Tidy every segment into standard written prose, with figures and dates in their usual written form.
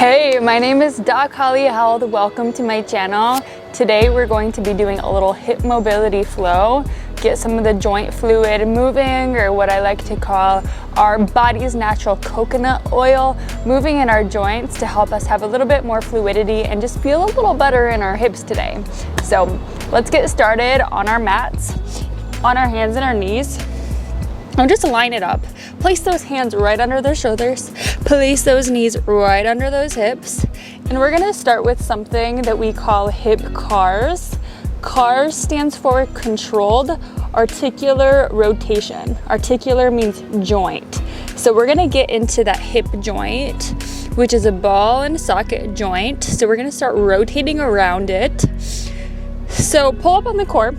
Hey, my name is DocHollyHealth. Welcome to my channel. Today we're going to be doing a little hip mobility flow, get some of the joint fluid moving, or what I like to call our body's natural coconut oil, moving in our joints to help us have a little bit more fluidity and just feel a little better in our hips today. So let's get started on our mats, on our hands and our knees. And just line it up. Place those hands right under their shoulders. Place those knees right under those hips. And we're gonna start with something that we call hip CARS. CARS stands for controlled articular rotation. Articular means joint. So we're gonna get into that hip joint, which is a ball and socket joint. So we're gonna start rotating around it. So pull up on the core.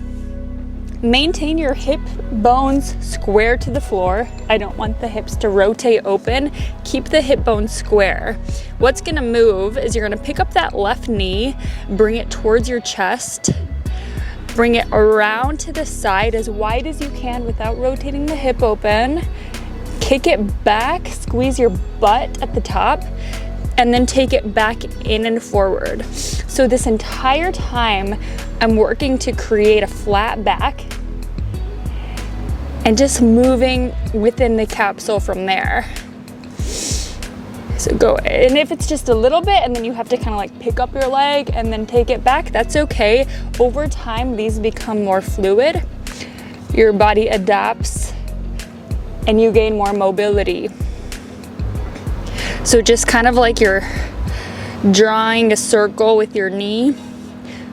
Maintain your hip bones square to the floor. I don't want the hips to rotate open. Keep the hip bones square. What's gonna move is you're gonna pick up that left knee, bring it towards your chest, bring it around to the side as wide as you can without rotating the hip open. Kick it back, squeeze your butt at the top, and then take it back in and forward. So this entire time, I'm working to create a flat back and just moving within the capsule from there. So go, and if it's just a little bit and then you have to kind of like pick up your leg and then take it back, that's okay. Over time, these become more fluid. Your body adapts and you gain more mobility. So just kind of like you're drawing a circle with your knee.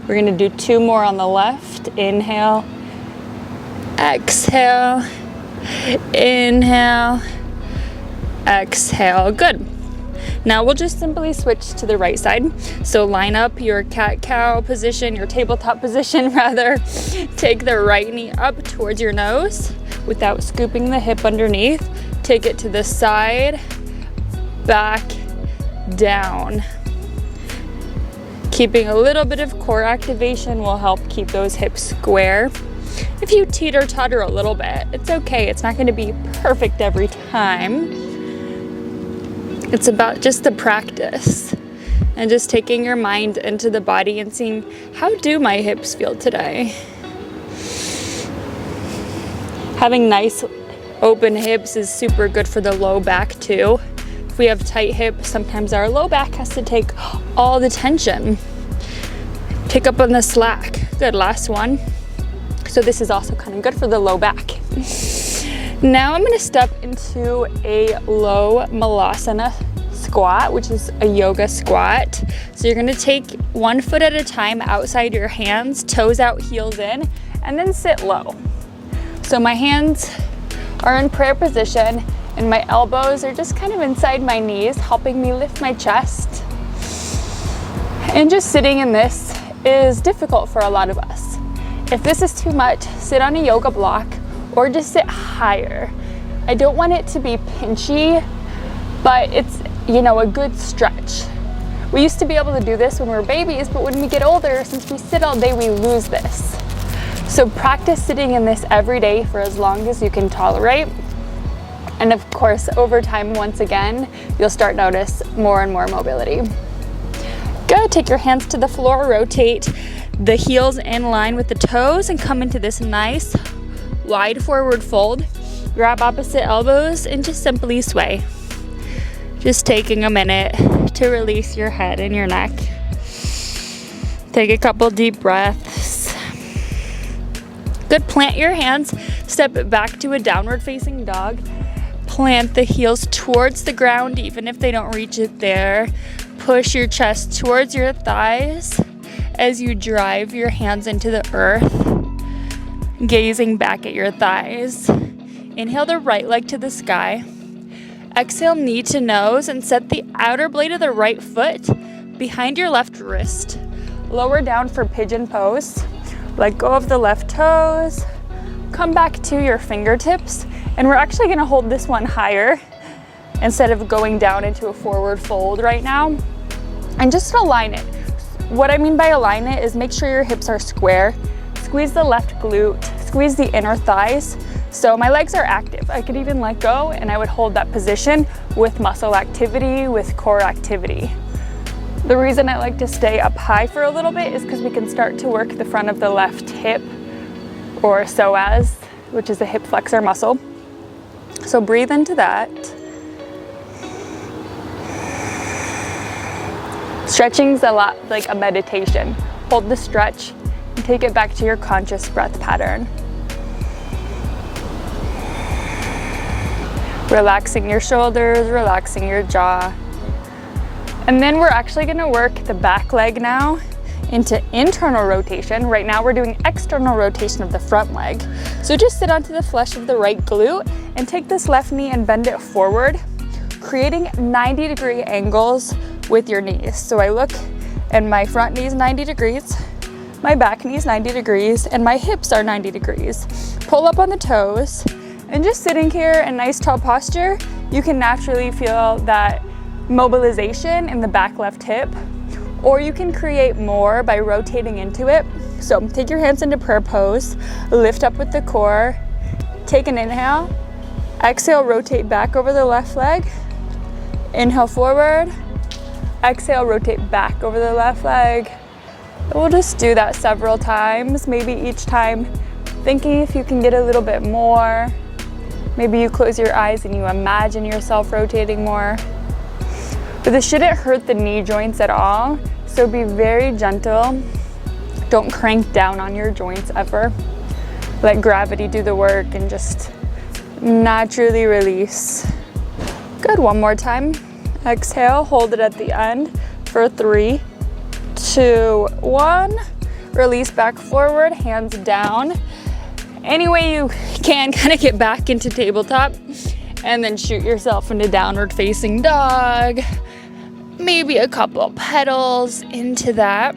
We're gonna do 2 more on the left. Inhale, exhale, inhale, exhale. Good. Now we'll just simply switch to the right side. So line up your cat-cow position, your tabletop position rather. Take the right knee up towards your nose without scooping the hip underneath. Take it to the side, back, down. Keeping a little bit of core activation will help keep those hips square. If you teeter-totter a little bit, it's okay. It's not going to be perfect every time. It's about just the practice and just taking your mind into the body and seeing, how do my hips feel today? Having nice open hips is super good for the low back too. If we have tight hips, sometimes our low back has to take all the tension. Pick up on the slack. Good, last one. So this is also kind of good for the low back. Now I'm gonna step into a low malasana squat, which is a yoga squat. So you're gonna take 1 foot at a time outside your hands, toes out, heels in, and then sit low. So my hands are in prayer position and my elbows are just kind of inside my knees, helping me lift my chest. And just sitting in this is difficult for a lot of us. If this is too much, sit on a yoga block or just sit higher. I don't want it to be pinchy, but it's, you know, a good stretch. We used to be able to do this when we were babies, but when we get older, since we sit all day, we lose this. So practice sitting in this every day for as long as you can tolerate. And of course, over time, once again, you'll start to notice more and more mobility. Good, take your hands to the floor, rotate the heels in line with the toes and come into this nice wide forward fold. Grab opposite elbows and just simply sway. Just taking a minute to release your head and your neck. Take a couple deep breaths. Good, plant your hands, step it back to a downward facing dog. Plant the heels towards the ground even if they don't reach it there. Push your chest towards your thighs as you drive your hands into the earth, gazing back at your thighs. Inhale the right leg to the sky. Exhale knee to nose and set the outer blade of the right foot behind your left wrist. Lower down for pigeon pose. Let go of the left toes. Come back to your fingertips. And we're actually gonna hold this one higher instead of going down into a forward fold right now. And just align it. What I mean by align it is make sure your hips are square. Squeeze the left glute, squeeze the inner thighs. So my legs are active. I could even let go and I would hold that position with muscle activity, with core activity. The reason I like to stay up high for a little bit is because we can start to work the front of the left hip, or psoas, which is the hip flexor muscle. So breathe into that. Stretching's a lot like a meditation. Hold the stretch and take it back to your conscious breath pattern. Relaxing your shoulders, relaxing your jaw. And then we're actually gonna work the back leg now into internal rotation. Right now we're doing external rotation of the front leg. So just sit onto the flesh of the right glute and take this left knee and bend it forward, creating 90-degree angles with your knees. So I look and my front knee is 90 degrees, my back knee is 90 degrees, and my hips are 90 degrees. Pull up on the toes, and just sitting here in nice tall posture, you can naturally feel that mobilization in the back left hip, or you can create more by rotating into it. So take your hands into prayer pose, lift up with the core, take an inhale, exhale, rotate back over the left leg, inhale forward, exhale, rotate back over the left leg. We'll just do that several times, maybe each time thinking if you can get a little bit more. Maybe you close your eyes and you imagine yourself rotating more. But this shouldn't hurt the knee joints at all, so be very gentle. Don't crank down on your joints ever. Let gravity do the work and just naturally release. Good, one more time. Exhale, hold it at the end for 3, 2, 1. Release back forward, hands down. Any way you can, kind of get back into tabletop and then shoot yourself into downward facing dog. Maybe a couple pedals into that.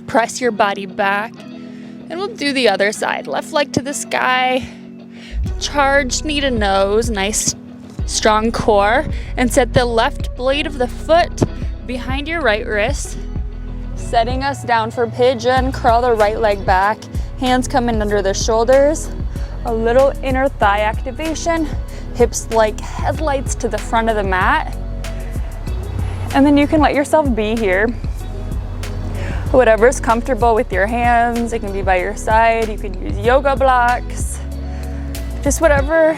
Press your body back. And we'll do the other side. Left leg to the sky. Charge knee to nose. Nice strong core. And set the left blade of the foot behind your right wrist. Setting us down for pigeon. Curl the right leg back. Hands come in under the shoulders. A little inner thigh activation. Hips like headlights to the front of the mat. And then you can let yourself be here. Whatever's comfortable with your hands. It can be by your side. You can use yoga blocks. Just whatever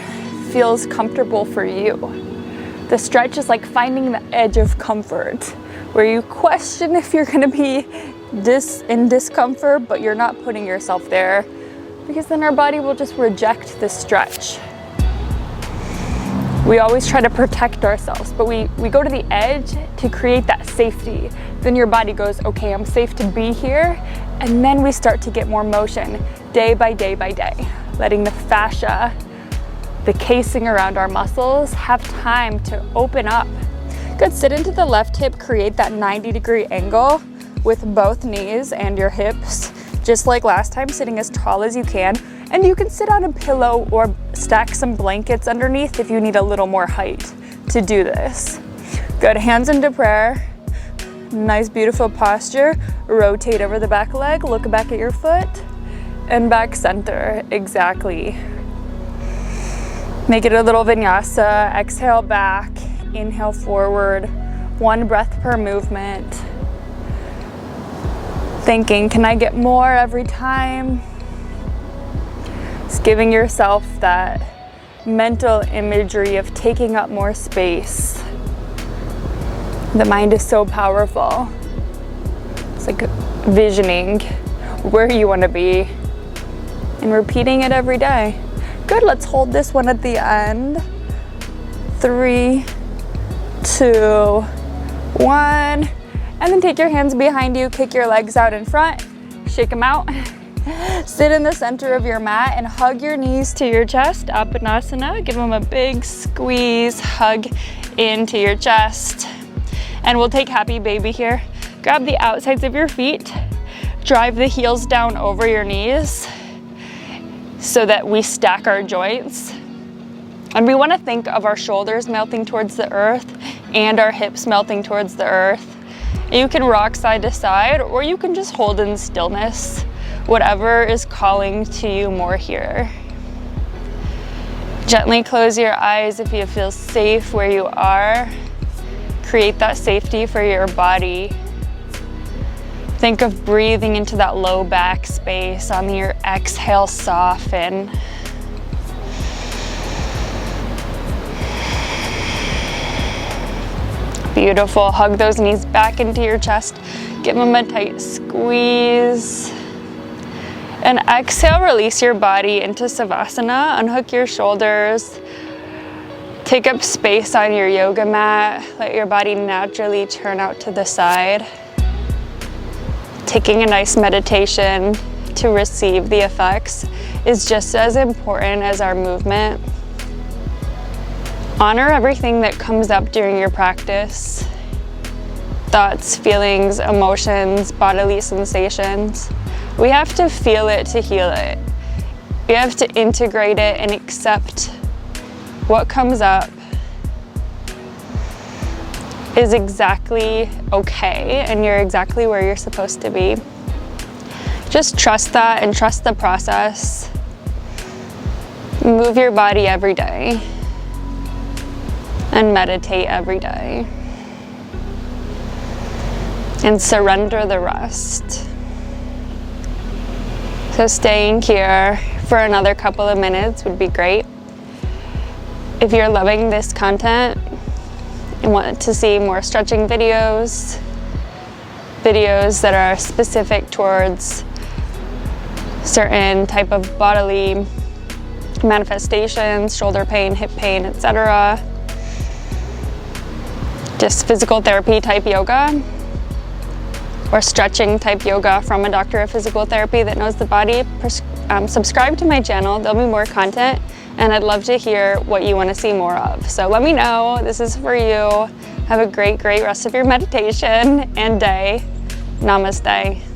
feels comfortable for you. The stretch is like finding the edge of comfort, where you question if you're gonna be in discomfort, but you're not putting yourself there, because then our body will just reject the stretch. We always try to protect ourselves, but we go to the edge to create that safety. Then your body goes, okay, I'm safe to be here. And then we start to get more motion day by day by day, letting the fascia, the casing around our muscles, have time to open up. Good, sit into the left hip, create that 90-degree angle with both knees and your hips, just like last time, sitting as tall as you can. And you can sit on a pillow or stack some blankets underneath if you need a little more height to do this. Good, hands into prayer. Nice, beautiful posture. Rotate over the back leg, look back at your foot, and back center, exactly. Make it a little vinyasa. Exhale back, inhale forward. 1 breath per movement. Thinking, can I get more every time? Just giving yourself that mental imagery of taking up more space. The mind is so powerful. It's like visioning where you want to be and repeating it every day. Good, let's hold this one at the end. 3, 2, 1. And then take your hands behind you, kick your legs out in front, shake them out. Sit in the center of your mat and hug your knees to your chest, Apanasana. Give them a big squeeze, hug into your chest. And we'll take happy baby here. Grab the outsides of your feet, drive the heels down over your knees so that we stack our joints. And we want to think of our shoulders melting towards the earth and our hips melting towards the earth. You can rock side to side, or you can just hold in stillness, whatever is calling to you more here. Gently close your eyes if you feel safe where you are. Create that safety for your body. Think of breathing into that low back space. On your exhale, soften. Beautiful. Hug those knees back into your chest. Give them a tight squeeze. And exhale, release your body into Savasana. Unhook your shoulders. Take up space on your yoga mat. Let your body naturally turn out to the side. Taking a nice meditation to receive the effects is just as important as our movement. Honor everything that comes up during your practice. Thoughts, feelings, emotions, bodily sensations. We have to feel it to heal it. We have to integrate it and accept what comes up is exactly okay and you're exactly where you're supposed to be. Just trust that and trust the process. Move your body every day and meditate every day. And surrender the rest. So staying here for another couple of minutes would be great. If you're loving this content and want to see more stretching videos, videos that are specific towards certain type of bodily manifestations, shoulder pain, hip pain, etc. Just physical therapy type yoga or stretching type yoga from a doctor of physical therapy that knows the body, subscribe to my channel. There'll be more content. And I'd love to hear what you want to see more of. So let me know. This is for you. Have a great, great rest of your meditation and day. Namaste.